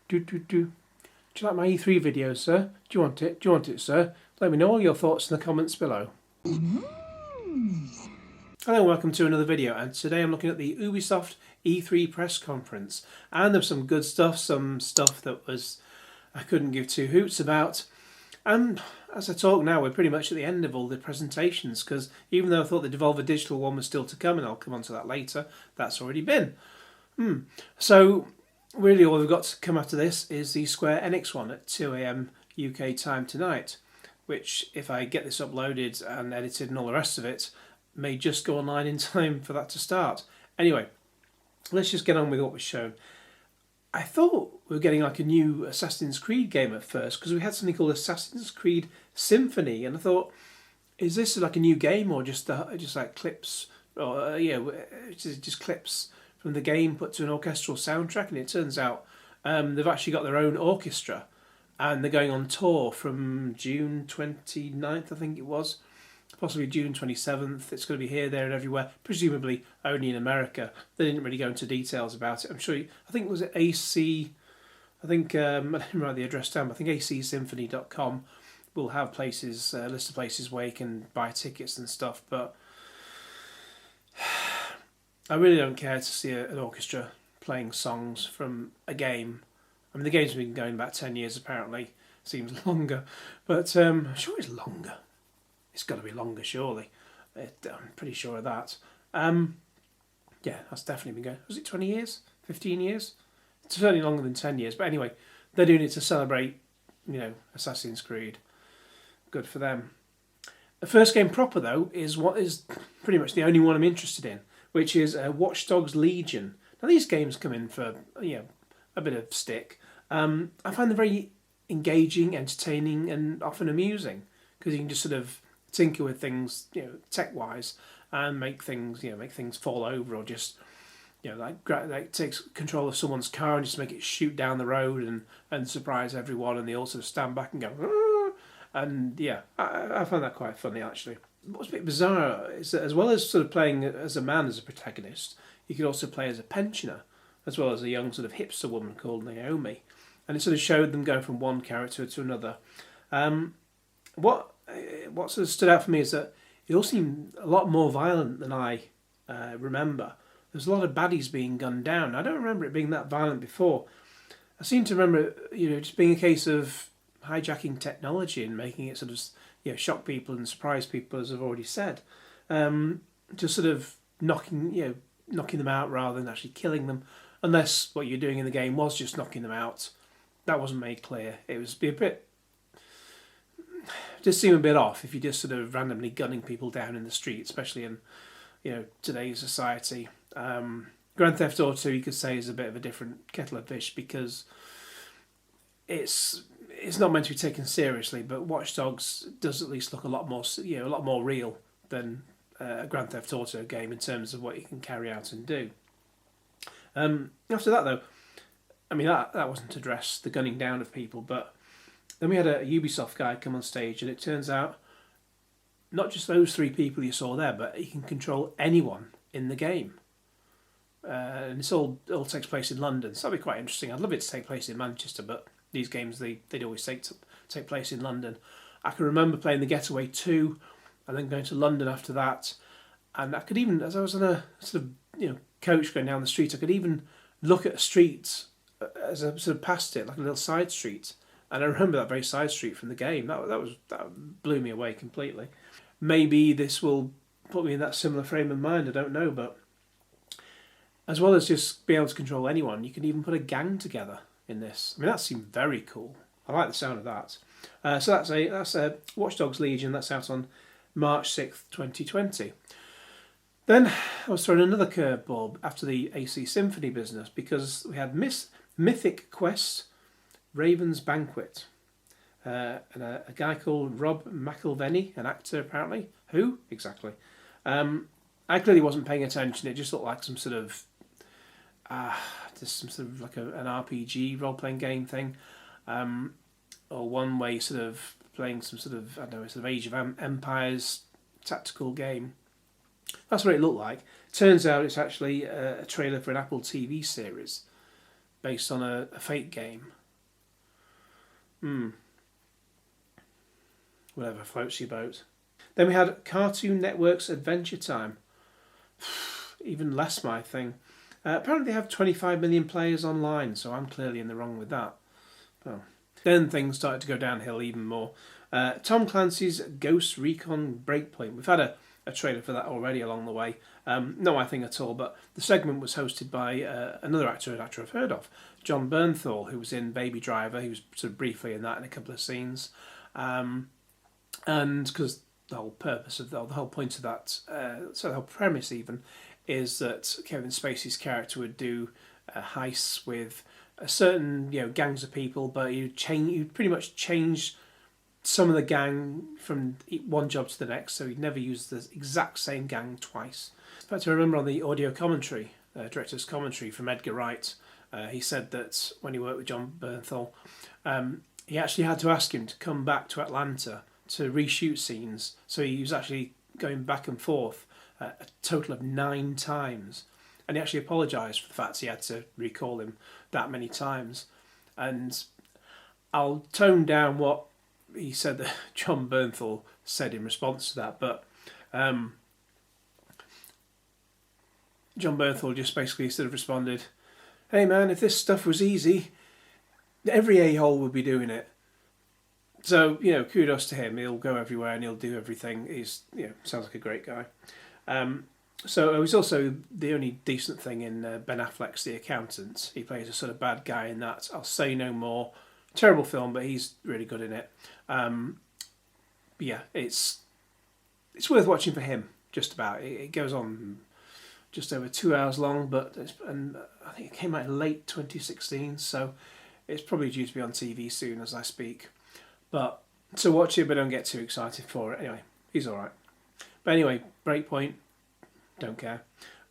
Do you like my E3 videos, sir? Do you want it? Do you want it, sir? Let me know all your thoughts in the comments below. Hello and welcome to another video, and today I'm looking at the Ubisoft E3 press conference, and there's some good stuff, some stuff that I couldn't give two hoots about. And as I talk now, we're pretty much at the end of all the presentations, because even though I thought the Devolver Digital one was still to come, and I'll come on to that later, that's already been. So really all we've got to come after this is the Square Enix one at 2 AM UK time tonight, which, if I get this uploaded and edited and all the rest of it, may just go online in time for that to start. Anyway, let's just get on with what was shown. I thought we were getting like a new Assassin's Creed game at first, because we had something called Assassin's Creed Symphony, and I thought, is this like a new game or just like clips, or just clips from the game put to an orchestral soundtrack? And it turns out they've actually got their own orchestra, and they're going on tour from June 29th, I think it was, possibly June 27th. It's going to be here, there and everywhere, presumably only in America. They didn't really go into details about it. I'm sure, I think it was AC, I didn't write the address down, but I think acsymphony.com will have places, a list of places where you can buy tickets and stuff, but I really don't care to see an orchestra playing songs from a game. I mean, the game's been going about 10 years apparently. Seems longer, but I'm sure it's longer. It's got to be longer, surely. I'm pretty sure of that. Yeah, that's definitely been going. Was it 20 years? 15 years? It's certainly longer than 10 years. But anyway, they're doing it to celebrate, Assassin's Creed. Good for them. The first game proper, though, is what is pretty much the only one I'm interested in, which is Watch Dogs Legion. Now, these games come in for a bit of stick. I find them very engaging, entertaining, and often amusing, because you can just sort of tinker with things, tech-wise, and make things fall over, or just like takes control of someone's car and just make it shoot down the road and surprise everyone, and they all sort of stand back and go, "Arr!" And yeah, I find that quite funny actually. What's a bit bizarre is that as well as sort of playing as a man as a protagonist, you could also play as a pensioner, as well as a young sort of hipster woman called Naomi, and it sort of showed them going from one character to another. What sort of stood out for me is that it all seemed a lot more violent than I remember. There's a lot of baddies being gunned down. I don't remember it being that violent before. I seem to remember it, just being a case of hijacking technology and making it sort of shock people and surprise people, as I've already said. Just sort of knocking them out rather than actually killing them, unless what you're doing in the game was just knocking them out. That wasn't made clear. It was a bit. Just seem a bit off if you're just sort of randomly gunning people down in the street, especially in today's society. Grand Theft Auto, you could say, is a bit of a different kettle of fish, because it's not meant to be taken seriously, but Watch Dogs does at least look a lot more real than a Grand Theft Auto game in terms of what you can carry out and do. After that, though, I mean that wasn't to address the gunning down of people, but then we had a Ubisoft guy come on stage, and it turns out not just those three people you saw there, but he can control anyone in the game. And this all takes place in London, so that'd be quite interesting. I'd love it to take place in Manchester, but these games, they'd always take place in London. I can remember playing The Getaway 2, and then going to London after that. And I could even, as I was on a sort of coach going down the street, I could even look at a street as I sort of passed it, like a little side street. And I remember that very side street from the game. That blew me away completely. Maybe this will put me in that similar frame of mind, I don't know. But as well as just being able to control anyone, you can even put a gang together in this. I mean, that seemed very cool. I like the sound of that. So that's a Watch Dogs Legion. That's out on March 6th, 2020. Then I was thrown another curveball after the AC Symphony business, because we had Mythic Quest Raven's Banquet. And a guy called Rob McElveny, an actor apparently. Who? Exactly. I clearly wasn't paying attention. It just looked like some sort of like an RPG role-playing game thing. Or one way sort of playing some sort of, I don't know, sort of Age of Empires tactical game. That's what it looked like. Turns out it's actually a trailer for an Apple TV series. based on a Fate game. Whatever floats your boat. Then we had Cartoon Network's Adventure Time. Even less my thing. Apparently they have 25 million players online, so I'm clearly in the wrong with that. Well, then things started to go downhill even more. Tom Clancy's Ghost Recon Breakpoint. We've had a trailer for that already along the way. Not my thing at all, but the segment was hosted by another actor I've heard of, John Bernthal, who was in Baby Driver. He was sort of briefly in that in a couple of scenes. And because the whole purpose of the whole point of that, so the whole premise even, is that Kevin Spacey's character would do heists with a certain gangs of people, but you'd pretty much change some of the gang from one job to the next, so he'd never use the exact same gang twice. In fact, I remember on the audio commentary, director's commentary from Edgar Wright, he said that when he worked with John Bernthal, he actually had to ask him to come back to Atlanta to reshoot scenes, so he was actually going back and forth a total of 9 times, and he actually apologised for the fact he had to recall him that many times. And I'll tone down what he said that John Bernthal said in response to that, but John Bernthal just basically sort of responded, "Hey man, if this stuff was easy, every a-hole would be doing it." So, kudos to him. He'll go everywhere and he'll do everything. He's, sounds like a great guy. So it was also the only decent thing in Ben Affleck's The Accountant. He plays a sort of bad guy in that. I'll say no more. Terrible film, but he's really good in it. Yeah, it's worth watching for him, just about. It goes on just over 2 hours long, and I think it came out in late 2016, so it's probably due to be on TV soon as I speak. But so watch it, but don't get too excited for it. Anyway, he's all right. But anyway, Breakpoint, don't care.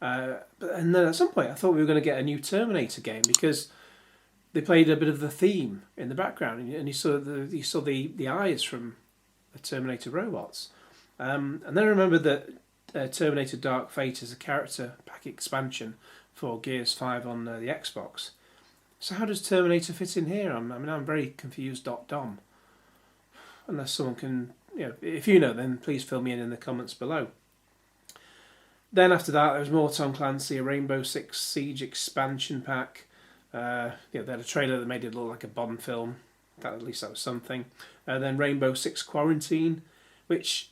And then at some point, I thought we were going to get a new Terminator game because they played a bit of the theme in the background, and you saw the eyes from the Terminator robots. And then I remembered that Terminator Dark Fate is a character pack expansion for Gears 5 on the Xbox. So how does Terminator fit in here? I'm very confused. Dom. Unless someone can, if you know, then please fill me in the comments below. Then after that, there was more Tom Clancy, a Rainbow Six Siege expansion pack. They had a trailer that made it look like a Bond film. At least that was something. Then Rainbow Six Quarantine, which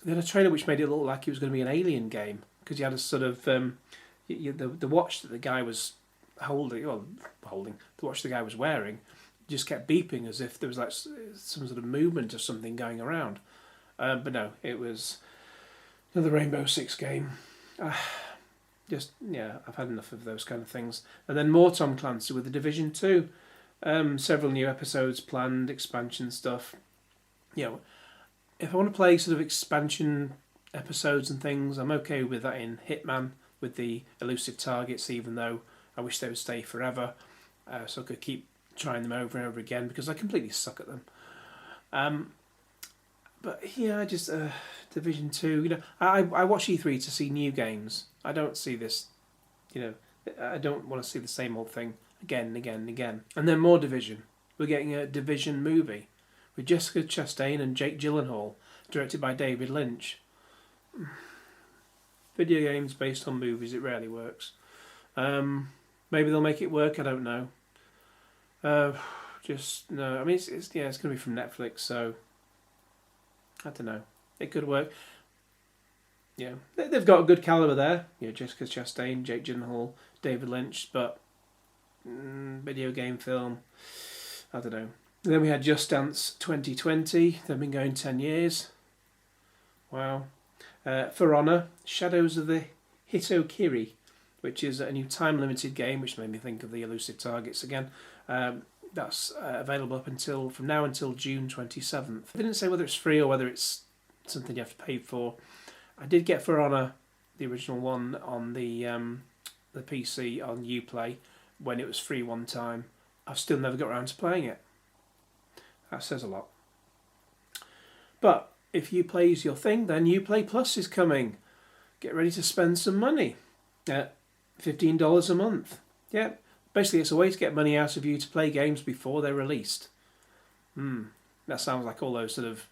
they had a trailer which made it look like it was going to be an Alien game because you had a sort of the watch that the guy was holding, the watch the guy was wearing, just kept beeping as if there was like some sort of movement or something going around. But no, it was another Rainbow Six game. I've had enough of those kind of things. And then more Tom Clancy with The Division 2. Several new episodes planned, expansion stuff. If I want to play sort of expansion episodes and things, I'm okay with that in Hitman with the elusive targets, even though I wish they would stay forever, so I could keep trying them over and over again because I completely suck at them. But yeah, just Division 2. I watch E3 to see new games. I don't see this. I don't want to see the same old thing again and again and again. And then more Division. We're getting a Division movie with Jessica Chastain and Jake Gyllenhaal, directed by David Lynch. Video games based on movies, it rarely works. Maybe they'll make it work. I don't know. Just no. I mean, it's going to be from Netflix, so I don't know. It could work. Yeah, they've got a good caliber there. Jessica Chastain, Jake Gyllenhaal, David Lynch, but video game film, I don't know. And then we had Just Dance 2020. They've been going 10 years. Wow. For Honor, Shadows of the Hitokiri, which is a new time-limited game, which made me think of the elusive targets again. That's available from now until June 27th. They didn't say whether it's free or whether it's something you have to pay for. I did get For Honor, the original one, on the PC on Uplay when it was free one time. I've still never got around to playing it. That says a lot. But if Uplay is your thing, then Uplay Plus is coming. Get ready to spend some money. $15 a month. Yeah, Basically, it's a way to get money out of you to play games before they're released. That sounds like all those sort of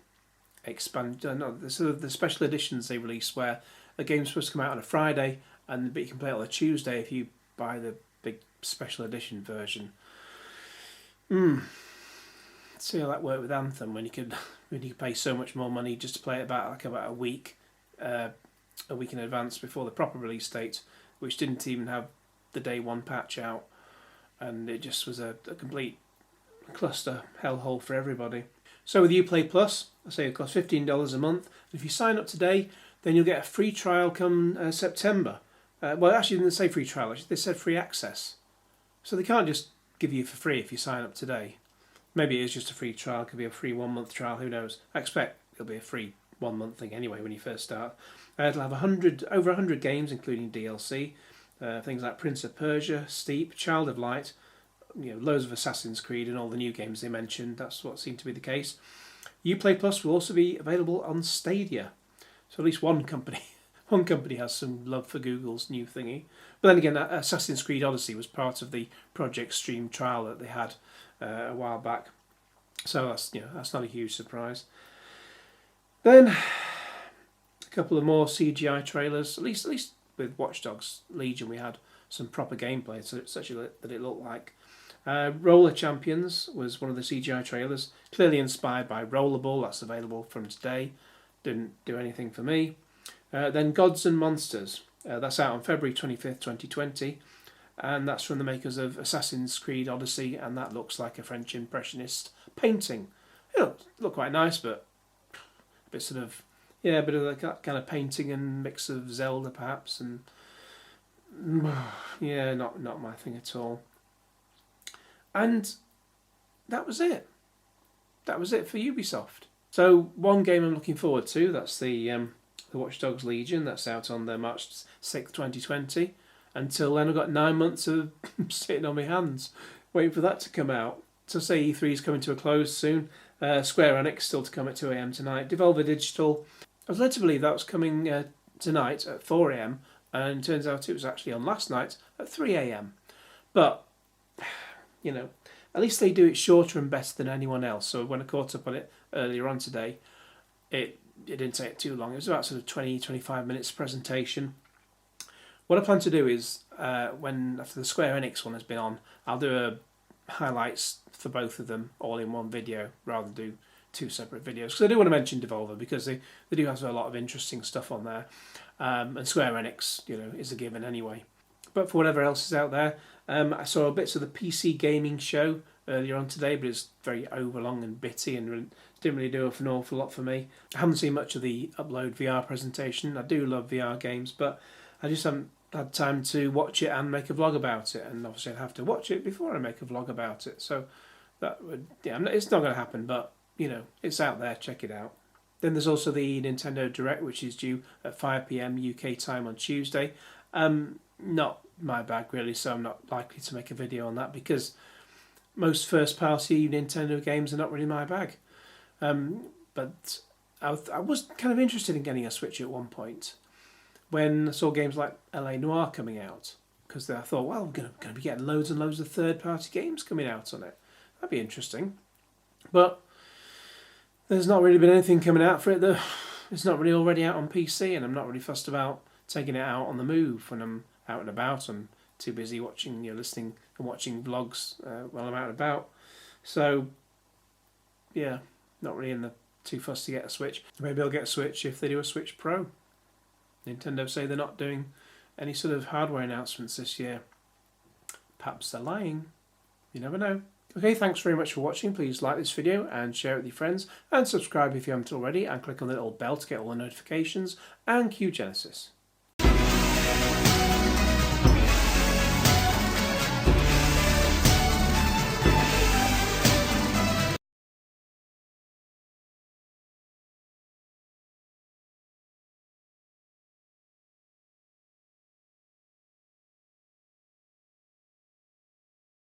the special editions they release where a game's supposed to come out on a Friday, but you can play it on a Tuesday if you buy the big special edition version. See how that worked with Anthem when you could pay so much more money just to play it about a week in advance before the proper release date, which didn't even have the day one patch out, and it just was a complete cluster hellhole for everybody. So with Uplay Plus, I say it costs $15 a month. If you sign up today, then you'll get a free trial come September. Well, actually, they didn't say free trial. They said free access. So they can't just give you for free if you sign up today. Maybe it is just a free trial. It could be a free 1 month trial. Who knows? I expect it'll be a free 1 month thing anyway when you first start. It'll have over 100 games, including DLC. Things like Prince of Persia, Steep, Child of Light, loads of Assassin's Creed and all the new games they mentioned. That's what seemed to be the case. Uplay Plus will also be available on Stadia. So at least one company has some love for Google's new thingy. But then again, Assassin's Creed Odyssey was part of the Project Stream trial that they had a while back. So that's not a huge surprise. Then a couple of more CGI trailers. At least with Watch Dogs Legion, we had some proper gameplay, such that it looked like. Roller Champions was one of the CGI trailers, clearly inspired by Rollerball. That's available from today. Didn't do anything for me. Then Gods and Monsters. That's out on February 25th, 2020. And that's from the makers of Assassin's Creed Odyssey, and that looks like a French Impressionist painting. It looked quite nice, but a bit sort of, a bit of that kind of painting and mix of Zelda perhaps, and not my thing at all. And that was it. That was it for Ubisoft. So one game I'm looking forward to, that's the Watch Dogs Legion. That's out on March 6th, 2020. Until then, I've got 9 months of sitting on my hands, waiting for that to come out. So say E3 is coming to a close soon. Square Enix still to come at 2 AM tonight. Devolver Digital, I was led to believe that was coming tonight at 4 AM, and it turns out it was actually on last night at 3 AM. But, at least they do it shorter and better than anyone else. So when I caught up on it earlier on today, it didn't take too long. It was about sort of 20-25 minutes presentation. What I plan to do is, after the Square Enix one has been on, I'll do highlights for both of them all in one video rather than do two separate videos. Because I do want to mention Devolver because they do have a lot of interesting stuff on there. And Square Enix, is a given anyway. But for whatever else is out there, I saw bits of the PC gaming show earlier on today, but it's very overlong and bitty and didn't really do an awful lot for me. I haven't seen much of the Upload VR presentation. I do love VR games, but I just haven't had time to watch it and make a vlog about it, and obviously I'd have to watch it before I make a vlog about it, so that would, it's not going to happen, but it's out there, check it out. Then there's also the Nintendo Direct, which is due at 5 PM UK time on Tuesday. Not my bag really, so I'm not likely to make a video on that because most first party Nintendo games are not really my bag. But I was kind of interested in getting a Switch at one point when I saw games like LA Noire coming out, because I thought, well, I'm going to be getting loads and loads of third-party games coming out on it. That'd be interesting. But there's not really been anything coming out for it. It's not really already out on PC, and I'm not really fussed about taking it out on the move when I'm out and about. I'm too busy watching, listening and watching vlogs while I'm out and about. So, yeah, not really too fussed to get a Switch. Maybe I'll get a Switch if they do a Switch Pro. Nintendo say they're not doing any sort of hardware announcements this year. Perhaps they're lying. You never know. Okay, thanks very much for watching. Please like this video and share it with your friends, and subscribe if you haven't already, and click on the little bell to get all the notifications, and cue Genesis.